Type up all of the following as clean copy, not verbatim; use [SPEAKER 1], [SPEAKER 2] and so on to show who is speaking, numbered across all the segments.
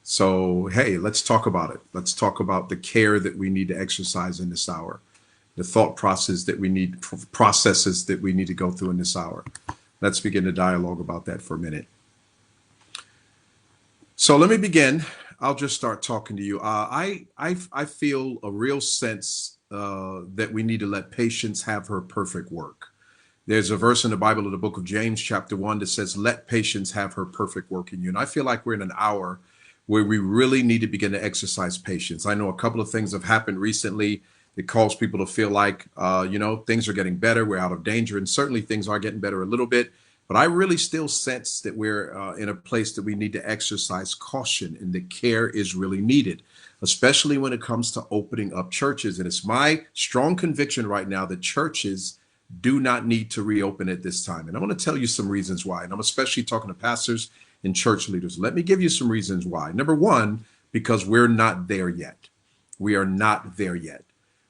[SPEAKER 1] So, hey, let's talk about it. Let's talk about the care that we need to exercise in this hour, the thought processes that we need to go through in this hour. Let's begin a dialogue about that for a minute. So let me begin. I'll just start talking to you. I feel a real sense that we need to let patience have her perfect work. There's a verse in the Bible, in the book of James, chapter 1, that says, let patience have her perfect work in you. And I feel like we're in an hour where we really need to begin to exercise patience. I know a couple of things have happened recently that cause people to feel like, things are getting better. We're out of danger. And certainly things are getting better a little bit. But I really still sense that we're in a place that we need to exercise caution and that care is really needed, especially when it comes to opening up churches. And it's my strong conviction right now that churches do not need to reopen at this time. And I want to tell you some reasons why. And I'm especially talking to pastors and church leaders. Let me give you some reasons why. Number one, because we're not there yet. We are not there yet.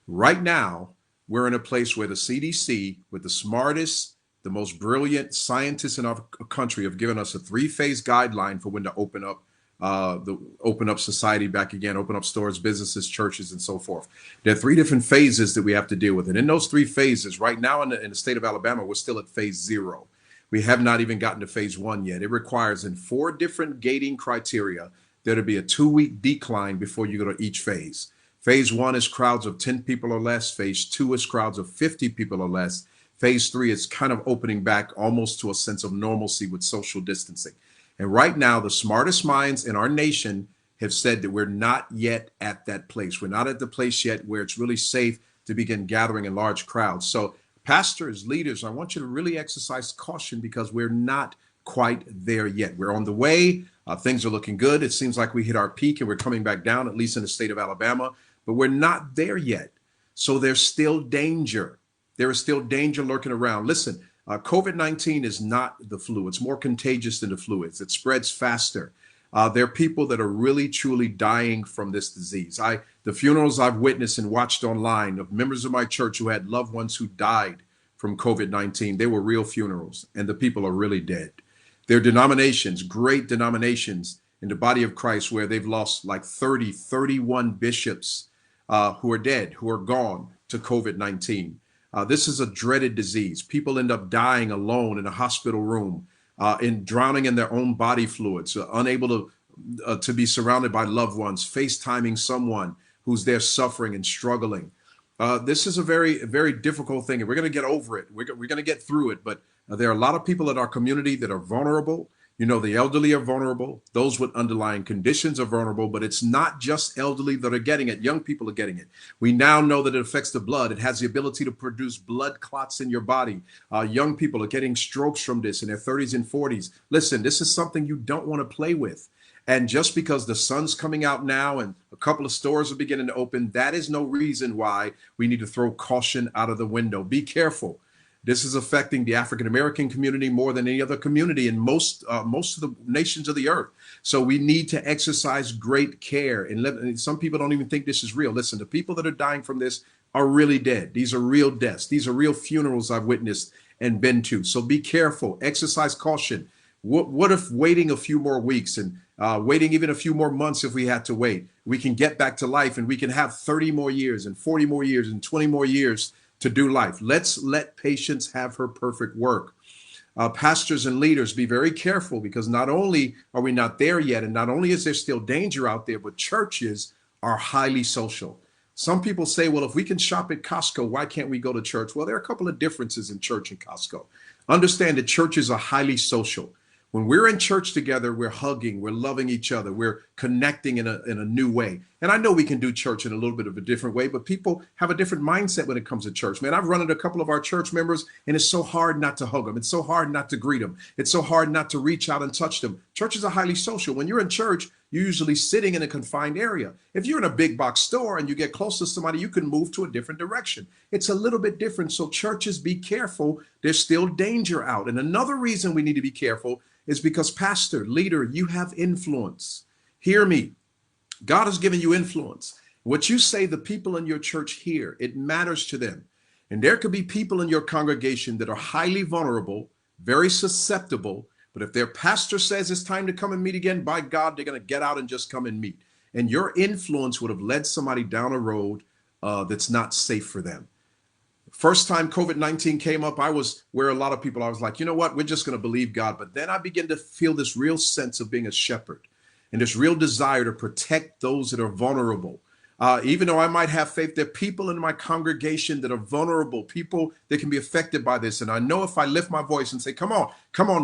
[SPEAKER 1] Right now, we're in a place where the CDC, with the smartest, the most brilliant scientists in our country, have given us a three-phase guideline for when to open up society back again, open up stores, businesses, churches, and so forth. There are three different phases that we have to deal with. And in those three phases, right now in the state of Alabama, we're still at phase 0. We have not even gotten to phase 1 yet. It requires in 4 different gating criteria there to be a 2-week decline before you go to each phase. Phase 1 is crowds of 10 people or less. Phase 2 is crowds of 50 people or less. Phase 3 is kind of opening back almost to a sense of normalcy with social distancing. And right now, the smartest minds in our nation have said that we're not yet at that place. We're not at the place yet where it's really safe to begin gathering in large crowds. So pastors, leaders, I want you to really exercise caution because we're not quite there yet. We're on the way. Things are looking good. It seems like we hit our peak and we're coming back down, at least in the state of Alabama, but we're not there yet. So there's still danger. There is still danger lurking around. Listen, COVID-19 is not the flu. It's more contagious than the flu is. It spreads faster. There are people that are really, truly dying from this disease. The funerals I've witnessed and watched online of members of my church who had loved ones who died from COVID-19, they were real funerals, and the people are really dead. There are denominations, great denominations in the body of Christ where they've lost like 31 bishops who are dead, who are gone to COVID-19. This is a dreaded disease. People end up dying alone in a hospital room, drowning in their own body fluids, unable to be surrounded by loved ones, FaceTiming someone who's there suffering and struggling. This is a very, very difficult thing, and we're going to get over it. We're going to get through it. But there are a lot of people in our community that are vulnerable. You know, the elderly are vulnerable. Those with underlying conditions are vulnerable, but it's not just elderly that are getting it. Young people are getting it. We now know that it affects the blood. It has the ability to produce blood clots in your body. Young people are getting strokes from this in their 30s and 40s. Listen, this is something you don't want to play with. And just because the sun's coming out now and a couple of stores are beginning to open, that is no reason why we need to throw caution out of the window. Be careful. This is affecting the African-American community more than any other community in most of the nations of the earth. So we need to exercise great care. And some people don't even think this is real. Listen, the people that are dying from this are really dead. These are real deaths. These are real funerals I've witnessed and been to. So be careful. Exercise caution. What if waiting a few more weeks and waiting even a few more months if we had to wait? We can get back to life and we can have 30 more years and 40 more years and 20 more years to do life. Let's let patience have her perfect work. Pastors and leaders, be very careful because not only are we not there yet, and not only is there still danger out there, but churches are highly social. Some people say, well, if we can shop at Costco, why can't we go to church? Well, there are a couple of differences in church and Costco. Understand that churches are highly social. When we're in church together, we're hugging, we're loving each other, we're connecting in a new way. And I know we can do church in a little bit of a different way, but people have a different mindset when it comes to church. Man, I've run into a couple of our church members, and it's so hard not to hug them. It's so hard not to greet them. It's so hard not to reach out and touch them. Churches are highly social. When you're in church, you're usually sitting in a confined area. If you're in a big box store and you get close to somebody, you can move to a different direction. It's a little bit different. So churches, be careful. There's still danger out. And another reason we need to be careful is because, pastor, leader, you have influence. Hear me. God has given you influence. What you say, the people in your church hear, it matters to them. And there could be people in your congregation that are highly vulnerable, very susceptible, But if their pastor says it's time to come and meet again, by God, they're going to get out and just come and meet. And your influence would have led somebody down a road that's not safe for them. First time COVID-19 came up, I was where a lot of people, I was like, you know what, we're just going to believe God. But then I began to feel this real sense of being a shepherd and this real desire to protect those that are vulnerable. Even though I might have faith, there are people in my congregation that are vulnerable, people that can be affected by this. And I know if I lift my voice and say, come on,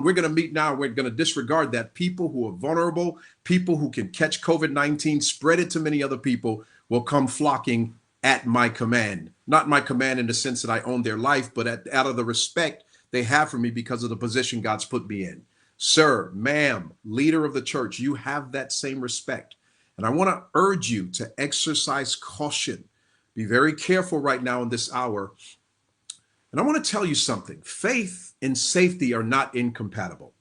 [SPEAKER 1] we're going to meet now, we're going to disregard that. People who are vulnerable, people who can catch COVID-19, spread it to many other people, will come flocking at my command. Not my command in the sense that I own their life, but out of the respect they have for me because of the position God's put me in. Sir, ma'am, leader of the church, you have that same respect. And I want to urge you to exercise caution. Be very careful right now in this hour. And I want to tell you something. Faith and safety are not incompatible.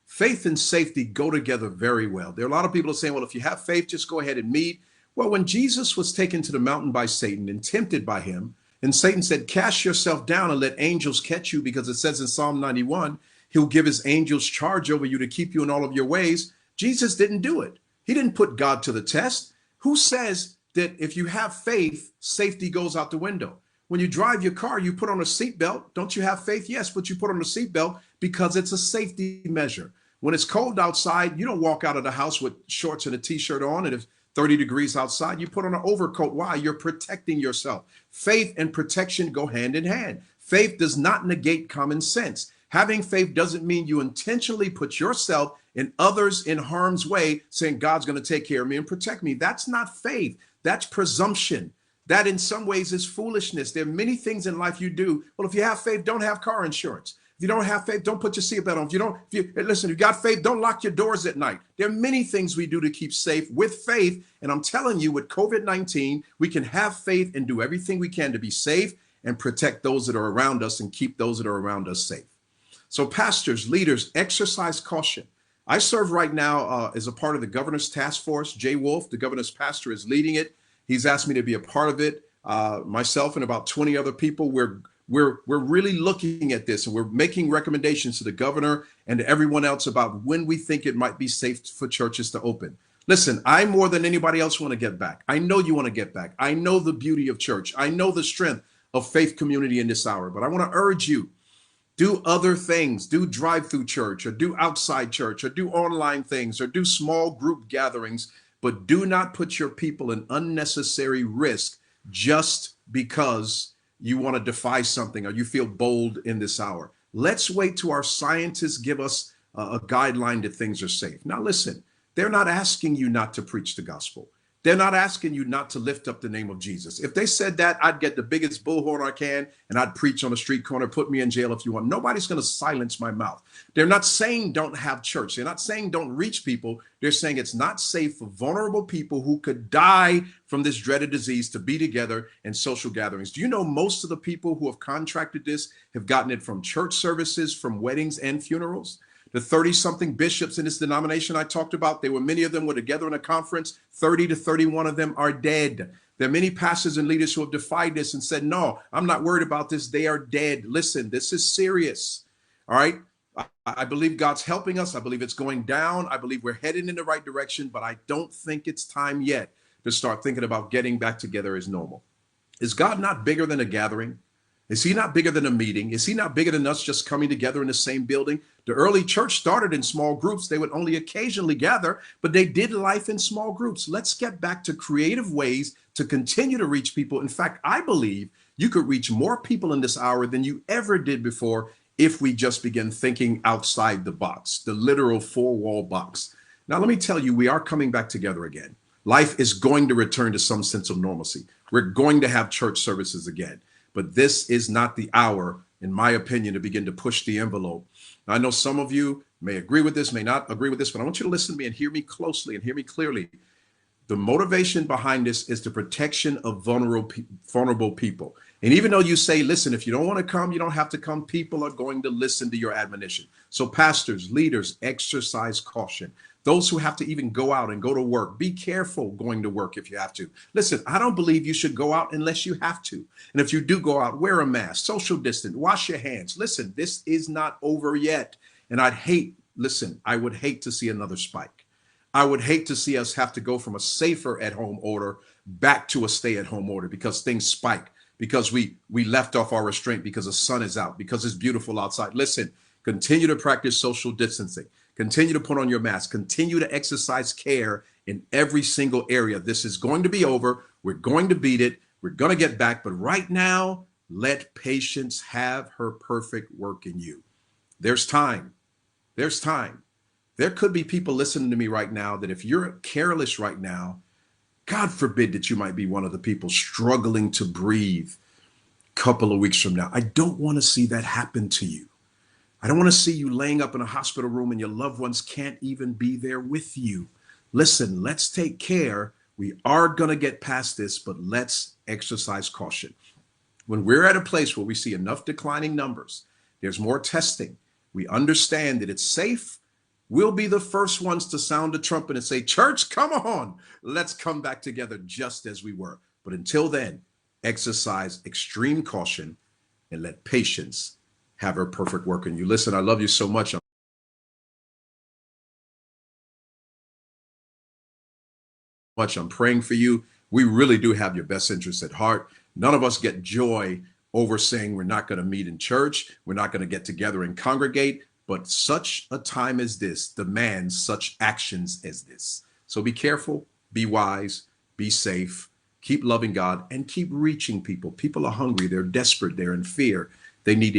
[SPEAKER 1] Faith and safety go together very well. There are a lot of people saying, well, if you have faith, just go ahead and meet. Well, when Jesus was taken to the mountain by Satan and tempted by him, and Satan said, cast yourself down and let angels catch you, because it says in Psalm 91, he'll give his angels charge over you to keep you in all of your ways. Jesus didn't do it. He didn't put God to the test. Who says that if you have faith, safety goes out the window? When you drive your car, you put on a seatbelt. Don't you have faith? Yes, but you put on a seatbelt because it's a safety measure. When it's cold outside, you don't walk out of the house with shorts and a t-shirt on. And if 30 degrees outside, you put on an overcoat. Why? You're protecting yourself. Faith and protection go hand in hand. Faith does not negate common sense. Having faith doesn't mean you intentionally put yourself and others in harm's way, saying God's going to take care of me and protect me. That's not faith. That's presumption. That in some ways is foolishness. There are many things in life you do. Well, if you have faith, don't have car insurance. If you don't have faith, don't put your seatbelt on. Listen, if you got faith, don't lock your doors at night. There are many things we do to keep safe with faith. And I'm telling you, with COVID-19, we can have faith and do everything we can to be safe and protect those that are around us and keep those that are around us safe. So pastors, leaders, exercise caution. I serve right now as a part of the governor's task force. Jay Wolf, the governor's pastor, is leading it. He's asked me to be a part of it. Myself and about 20 other people, we're really looking at this, and we're making recommendations to the governor and to everyone else about when we think it might be safe for churches to open. Listen, I more than anybody else want to get back. I know you want to get back. I know the beauty of church. I know the strength of faith community in this hour, but I want to urge you, do other things, do drive-through church, or do outside church, or do online things, or do small group gatherings, but do not put your people in unnecessary risk just because you want to defy something or you feel bold in this hour. Let's wait till our scientists give us a guideline that things are safe. Now, listen, they're not asking you not to preach the gospel. They're not asking you not to lift up the name of Jesus. If they said that, I'd get the biggest bullhorn I can and I'd preach on a street corner, put me in jail if you want. Nobody's going to silence my mouth. They're not saying don't have church. They're not saying don't reach people. They're saying it's not safe for vulnerable people who could die from this dreaded disease to be together in social gatherings. Do you know most of the people who have contracted this have gotten it from church services, from weddings and funerals? The 30-something bishops in this denomination I talked about, many of them were together in a conference. 30 to 31 of them are dead. There are many pastors and leaders who have defied this and said, no, I'm not worried about this. They are dead. Listen, this is serious. All right. I believe God's helping us. I believe it's going down. I believe we're headed in the right direction, but I don't think it's time yet to start thinking about getting back together as normal. Is God not bigger than a gathering? Is he not bigger than a meeting? Is he not bigger than us just coming together in the same building? The early church started in small groups. They would only occasionally gather, but they did life in small groups. Let's get back to creative ways to continue to reach people. In fact, I believe you could reach more people in this hour than you ever did before if we just begin thinking outside the box, the literal four-wall box. Now, let me tell you, we are coming back together again. Life is going to return to some sense of normalcy. We're going to have church services again. But this is not the hour, in my opinion, to begin to push the envelope. Now, I know some of you may agree with this, may not agree with this, but I want you to listen to me and hear me closely and hear me clearly. The motivation behind this is the protection of vulnerable people. And even though you say, listen, if you don't want to come, you don't have to come, people are going to listen to your admonition. So pastors, leaders, exercise caution. Those who have to even go out and go to work, be careful going to work if you have to. Listen, I don't believe you should go out unless you have to. And if you do go out, wear a mask, social distance, wash your hands. Listen, this is not over yet. And I'd hate, listen, I would hate to see another spike. I would hate to see us have to go from a safer at home order back to a stay at home order because things spike, because we left off our restraint, because the sun is out, because it's beautiful outside. Listen, continue to practice social distancing. Continue to put on your mask. Continue to exercise care in every single area. This is going to be over. We're going to beat it. We're going to get back. But right now, let patience have her perfect work in you. There's time. There's time. There could be people listening to me right now that if you're careless right now, God forbid that you might be one of the people struggling to breathe a couple of weeks from now. I don't want to see that happen to you. I don't want to see you laying up in a hospital room and your loved ones can't even be there with you. Listen, let's take care. We are going to get past this, but let's exercise caution. When we're at a place where we see enough declining numbers, there's more testing, we understand that it's safe, we'll be the first ones to sound the trumpet and say, church, come on, let's come back together just as we were. But until then, exercise extreme caution and let patience have her perfect work in you. Listen, I love you so much. I'm praying for you. We really do have your best interests at heart. None of us get joy over saying we're not going to meet in church. We're not going to get together and congregate. But such a time as this demands such actions as this. So be careful, be wise, be safe, keep loving God, and keep reaching people. People are hungry. They're desperate. They're in fear. They need